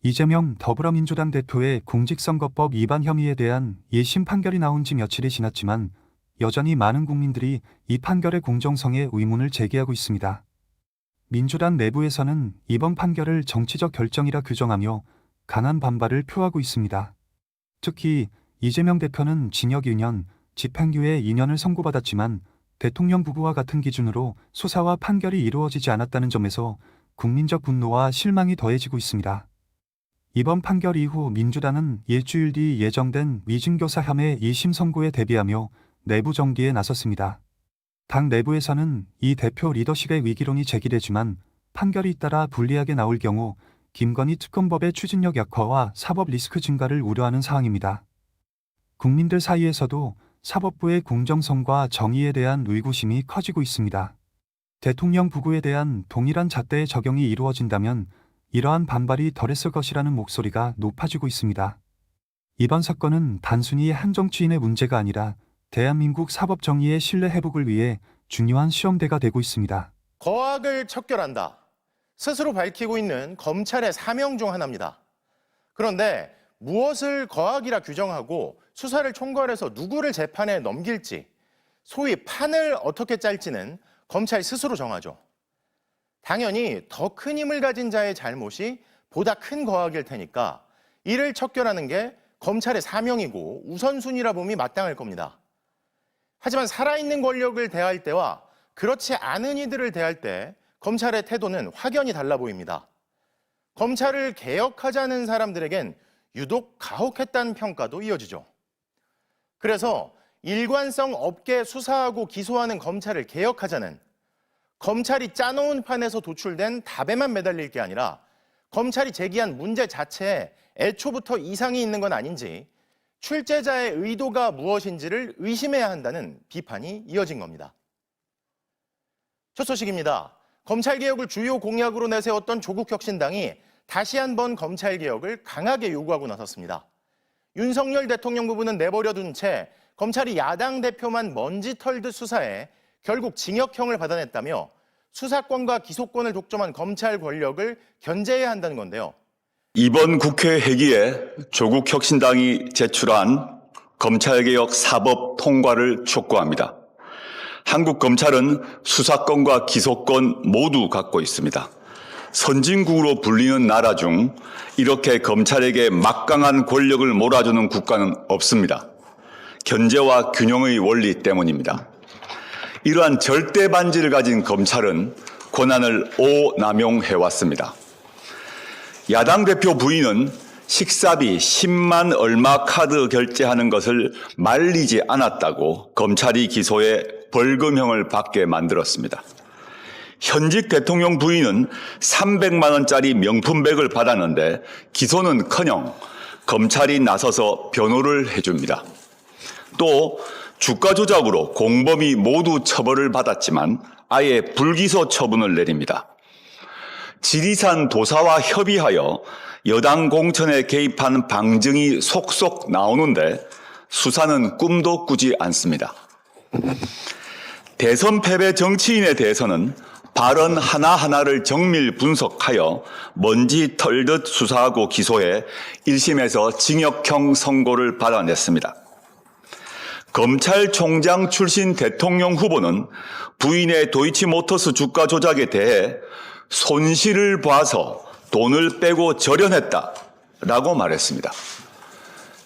이재명 더불어민주당 대표의 공직선거법 위반 혐의에 대한 1심 판결이 나온 지 며칠이 지났지만 여전히 많은 국민들이 이 판결의 공정성에 의문을 제기하고 있습니다. 민주당 내부에서는 이번 판결을 정치적 결정이라 규정하며 강한 반발을 표하고 있습니다. 특히 이재명 대표는 징역 2년, 집행유예 2년을 선고받았지만 대통령 부부와 같은 기준으로 수사와 판결이 이루어지지 않았다는 점에서 국민적 분노와 실망이 더해지고 있습니다. 이번 판결 이후 민주당은 일주일 뒤 예정된 위증교사 혐의 2심 선고에 대비하며 내부 정비에 나섰습니다. 당 내부에서는 이 대표 리더십의 위기론이 제기되지만 판결이 잇따라 불리하게 나올 경우 김건희 특검법의 추진력 약화와 사법 리스크 증가를 우려하는 사항입니다. 국민들 사이에서도 사법부의 공정성과 정의에 대한 의구심이 커지고 있습니다. 대통령 부부에 대한 동일한 잣대의 적용이 이루어진다면 이러한 반발이 덜했을 것이라는 목소리가 높아지고 있습니다. 이번 사건은 단순히 한 정치인의 문제가 아니라 대한민국 사법 정의의 신뢰 회복을 위해 중요한 시험대가 되고 있습니다. 거악을 척결한다. 스스로 밝히고 있는 검찰의 사명 중 하나입니다. 그런데 무엇을 거악이라 규정하고 수사를 총괄해서 누구를 재판에 넘길지, 소위 판을 어떻게 짤지는 검찰 스스로 정하죠. 당연히 더 큰 힘을 가진 자의 잘못이 보다 큰 거악일 테니까 이를 척결하는 게 검찰의 사명이고 우선순위라 봄이 마땅할 겁니다. 하지만 살아있는 권력을 대할 때와 그렇지 않은 이들을 대할 때 검찰의 태도는 확연히 달라 보입니다. 검찰을 개혁하자는 사람들에겐 유독 가혹했다는 평가도 이어지죠. 그래서 일관성 없게 수사하고 기소하는 검찰을 개혁하자는, 검찰이 짜놓은 판에서 도출된 답에만 매달릴 게 아니라 검찰이 제기한 문제 자체에 애초부터 이상이 있는 건 아닌지, 출제자의 의도가 무엇인지를 의심해야 한다는 비판이 이어진 겁니다. 첫 소식입니다. 검찰개혁을 주요 공약으로 내세웠던 조국혁신당이 다시 한번 검찰개혁을 강하게 요구하고 나섰습니다. 윤석열 대통령 부부는 내버려둔 채 검찰이 야당 대표만 먼지 털듯 수사해 결국 징역형을 받아냈다며 수사권과 기소권을 독점한 검찰 권력을 견제해야 한다는 건데요. 이번 국회 회기에 조국 혁신당이 제출한 검찰개혁 사법 통과를 촉구합니다. 한국 검찰은 수사권과 기소권 모두 갖고 있습니다. 선진국으로 불리는 나라 중 이렇게 검찰에게 막강한 권력을 몰아주는 국가는 없습니다. 견제와 균형의 원리 때문입니다. 이러한 절대 반지를 가진 검찰은 권한을 오남용해왔습니다. 야당 대표 부인은 식사비 10만 얼마 카드 결제하는 것을 말리지 않았다고 검찰이 기소해 벌금형을 받게 만들었습니다. 현직 대통령 부인은 300만 원짜리 명품백을 받았는데 기소는커녕 검찰이 나서서 변호를 해줍니다. 또 주가 조작으로 공범이 모두 처벌을 받았지만 아예 불기소 처분을 내립니다. 지리산 도사와 협의하여 여당 공천에 개입한 방증이 속속 나오는데 수사는 꿈도 꾸지 않습니다. 대선 패배 정치인에 대해서는 발언 하나하나를 정밀 분석하여 먼지 털듯 수사하고 기소해 1심에서 징역형 선고를 받아냈습니다. 검찰총장 출신 대통령 후보는 부인의 도이치모터스 주가 조작에 대해 손실을 봐서 돈을 빼고 절연했다라고 말했습니다.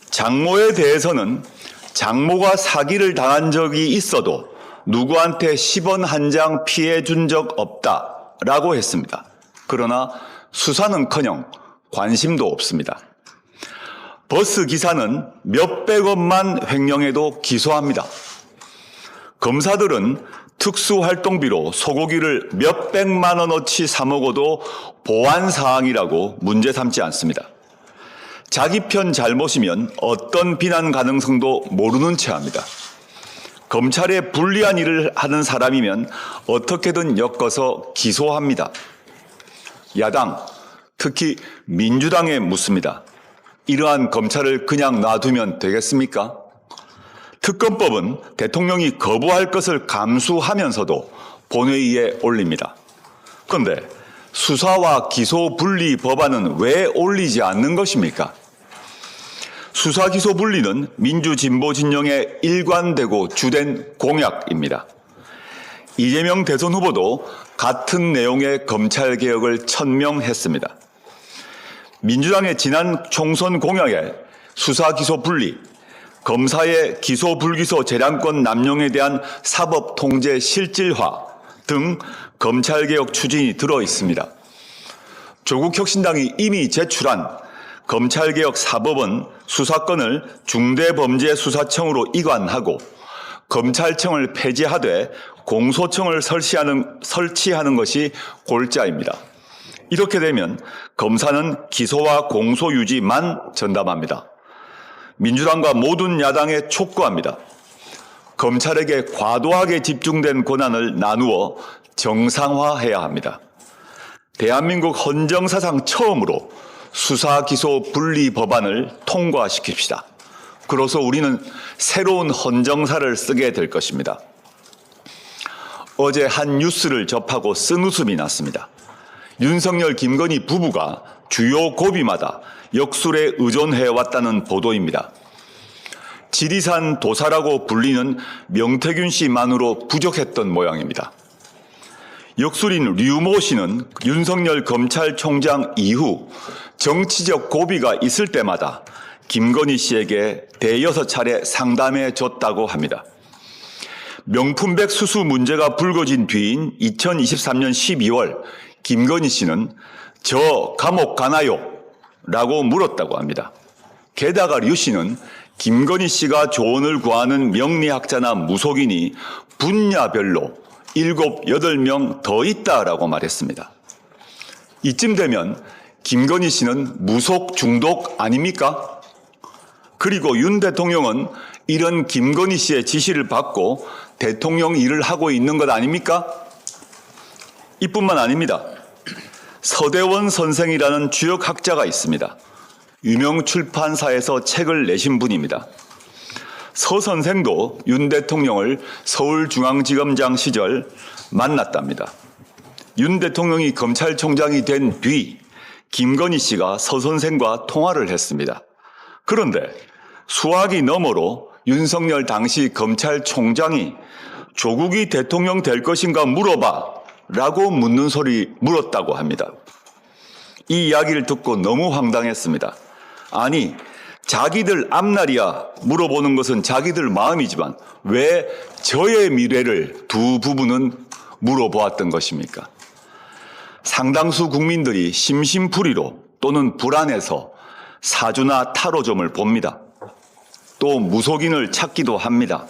장모에 대해서는 장모가 사기를 당한 적이 있어도 누구한테 10원 한 장 피해 준 적 없다라고 했습니다. 그러나 수사는커녕 관심도 없습니다. 버스 기사는 몇백원만 횡령해도 기소합니다. 검사들은 특수활동비로 소고기를 몇백만 원어치 사 먹어도 보안 사항이라고 문제 삼지 않습니다. 자기 편 잘못이면 어떤 비난 가능성도 모르는 채 합니다. 검찰에 불리한 일을 하는 사람이면 어떻게든 엮어서 기소합니다. 야당, 특히 민주당에 묻습니다. 이러한 검찰을 그냥 놔두면 되겠습니까? 특검법은 대통령이 거부할 것을 감수하면서도 본회의에 올립니다. 그런데 수사와 기소 분리 법안은 왜 올리지 않는 것입니까? 수사 기소 분리는 민주진보 진영의 일관되고 주된 공약입니다. 이재명 대선 후보도 같은 내용의 검찰개혁을 천명했습니다. 민주당의 지난 총선 공약에 수사 기소 분리, 검사의 기소 불기소 재량권 남용에 대한 사법 통제 실질화 등 검찰개혁 추진이 들어 있습니다. 조국 혁신당이 이미 제출한 검찰개혁 사법은 수사권을 중대범죄수사청으로 이관하고 검찰청을 폐지하되 공소청을 설치하는 것이 골자입니다. 이렇게 되면 검사는 기소와 공소 유지만 전담합니다. 민주당과 모든 야당에 촉구합니다. 검찰에게 과도하게 집중된 권한을 나누어 정상화해야 합니다. 대한민국 헌정사상 처음으로 수사 기소 분리 법안을 통과시킵시다. 그로써 우리는 새로운 헌정사를 쓰게 될 것입니다. 어제 한 뉴스를 접하고 쓴웃음이 났습니다. 윤석열, 김건희 부부가 주요 고비마다 역술에 의존해왔다는 보도입니다. 지리산 도사라고 불리는 명태균 씨만으로 부족했던 모양입니다. 역술인 류모 씨는 윤석열 검찰총장 이후 정치적 고비가 있을 때마다 김건희 씨에게 대여섯 차례 상담해 줬다고 합니다. 명품백 수수 문제가 불거진 뒤인 2023년 12월 김건희 씨는 저 감옥 가나요? 라고 물었다고 합니다. 게다가 류 씨는 김건희 씨가 조언을 구하는 명리학자나 무속인이 분야별로 7, 8명 더 있다라고 말했습니다. 이쯤 되면 김건희 씨는 무속 중독 아닙니까? 그리고 윤 대통령은 이런 김건희 씨의 지시를 받고 대통령 일을 하고 있는 것 아닙니까? 이뿐만 아닙니다. 서대원 선생이라는 주역학자가 있습니다. 유명 출판사에서 책을 내신 분입니다. 서 선생도 윤 대통령을 서울중앙지검장 시절 만났답니다. 윤 대통령이 검찰총장이 된 뒤 김건희 씨가 서 선생과 통화를 했습니다. 그런데 수화기 너머로 윤석열 당시 검찰총장이 조국이 대통령 될 것인가 물어봐 라고 물었다고 합니다. 이 이야기를 듣고 너무 황당했습니다. 아니, 자기들 앞날이야 물어보는 것은 자기들 마음이지만 왜 저의 미래를 두 부부는 물어보았던 것입니까? 상당수 국민들이 심심풀이로 또는 불안해서 사주나 타로점을 봅니다. 또 무속인을 찾기도 합니다.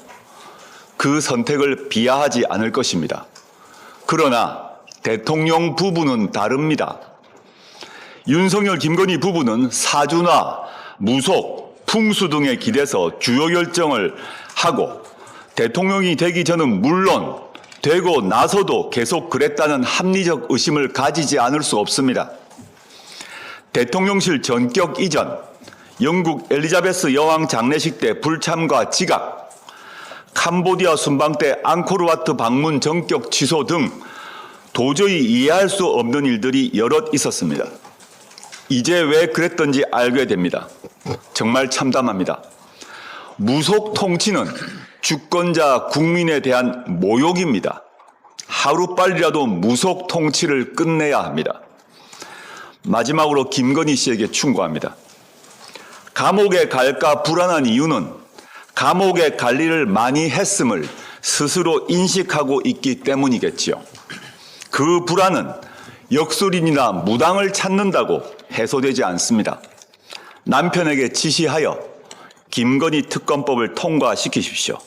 그 선택을 비하하지 않을 것입니다. 그러나 대통령 부부는 다릅니다. 윤석열, 김건희 부부는 사주나 무속, 풍수 등에 기대서 주요 결정을 하고 대통령이 되기 전은 물론 되고 나서도 계속 그랬다는 합리적 의심을 가지지 않을 수 없습니다. 대통령실 전격 이전, 영국 엘리자베스 여왕 장례식 때 불참과 지각, 캄보디아 순방 때 앙코르와트 방문 전격 취소 등 도저히 이해할 수 없는 일들이 여럿 있었습니다. 이제 왜 그랬던지 알게 됩니다. 정말 참담합니다. 무속 통치는 주권자 국민에 대한 모욕입니다. 하루빨리라도 무속 통치를 끝내야 합니다. 마지막으로 김건희 씨에게 충고합니다. 감옥에 갈까 불안한 이유는 감옥에 갈 일을 많이 했음을 스스로 인식하고 있기 때문이겠지요. 그 불안은 역술인이나 무당을 찾는다고 해소되지 않습니다. 남편에게 지시하여 김건희 특검법을 통과시키십시오.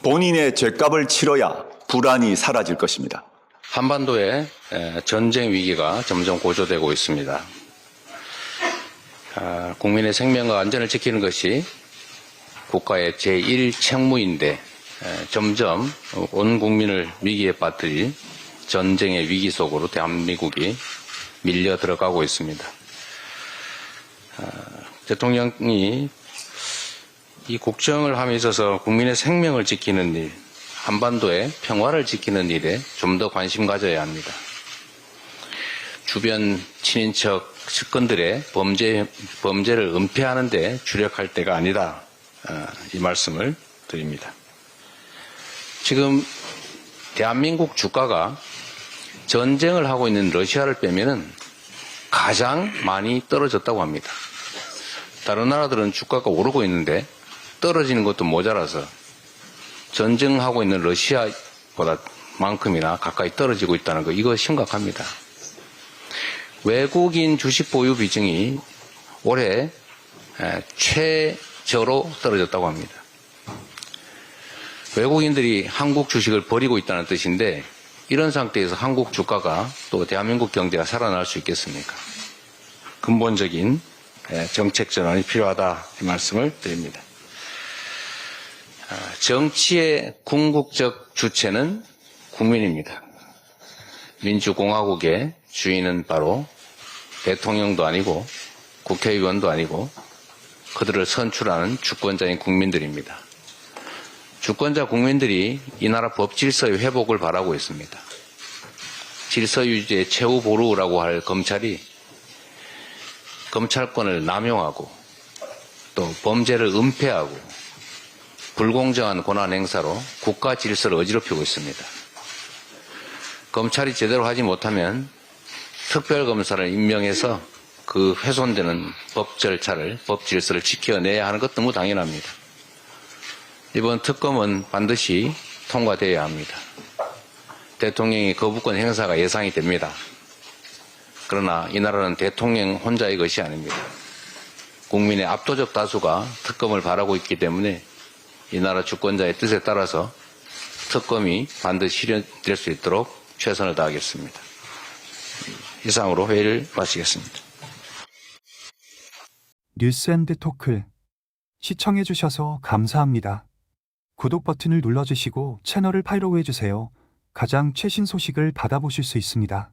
본인의 죗값을 치러야 불안이 사라질 것입니다. 한반도의 전쟁 위기가 점점 고조되고 있습니다. 국민의 생명과 안전을 지키는 것이 국가의 제1책무인데 점점 온 국민을 위기에 빠뜨릴 전쟁의 위기 속으로 대한민국이 밀려 들어가고 있습니다. 대통령이 이 국정을 함에 있어서 국민의 생명을 지키는 일, 한반도의 평화를 지키는 일에 좀 더 관심 가져야 합니다. 주변 친인척 측근들의 범죄를 은폐하는 데 주력할 때가 아니다. 이 말씀을 드립니다. 지금 대한민국 주가가 전쟁을 하고 있는 러시아를 빼면은 가장 많이 떨어졌다고 합니다. 다른 나라들은 주가가 오르고 있는데 떨어지는 것도 모자라서 전쟁하고 있는 러시아보다 만큼이나 가까이 떨어지고 있다는 거, 이거 심각합니다. 외국인 주식 보유 비중이 올해 최저로 떨어졌다고 합니다. 외국인들이 한국 주식을 버리고 있다는 뜻인데 이런 상태에서 한국 주가가 또 대한민국 경제가 살아날 수 있겠습니까? 근본적인 정책 전환이 필요하다 이 말씀을 드립니다. 정치의 궁극적 주체는 국민입니다. 민주공화국의 주인은 바로 대통령도 아니고 국회의원도 아니고 그들을 선출하는 주권자인 국민들입니다. 주권자 국민들이 이 나라 법 질서의 회복을 바라고 있습니다. 질서 유지의 최후 보루라고 할 검찰이 검찰권을 남용하고 또 범죄를 은폐하고 불공정한 권한 행사로 국가 질서를 어지럽히고 있습니다. 검찰이 제대로 하지 못하면 특별검사를 임명해서 그 훼손되는 법 절차를, 법 질서를 지켜내야 하는 것 너무 당연합니다. 이번 특검은 반드시 통과되어야 합니다. 대통령의 거부권 행사가 예상이 됩니다. 그러나 이 나라는 대통령 혼자의 것이 아닙니다. 국민의 압도적 다수가 특검을 바라고 있기 때문에 이 나라 주권자의 뜻에 따라서 특검이 반드시 실현될 수 있도록 최선을 다하겠습니다. 이상으로 회의를 마치겠습니다. 뉴스앤드토크 시청해주셔서 감사합니다. 구독 버튼을 눌러주시고 채널을 팔로우해주세요. 가장 최신 소식을 받아보실 수 있습니다.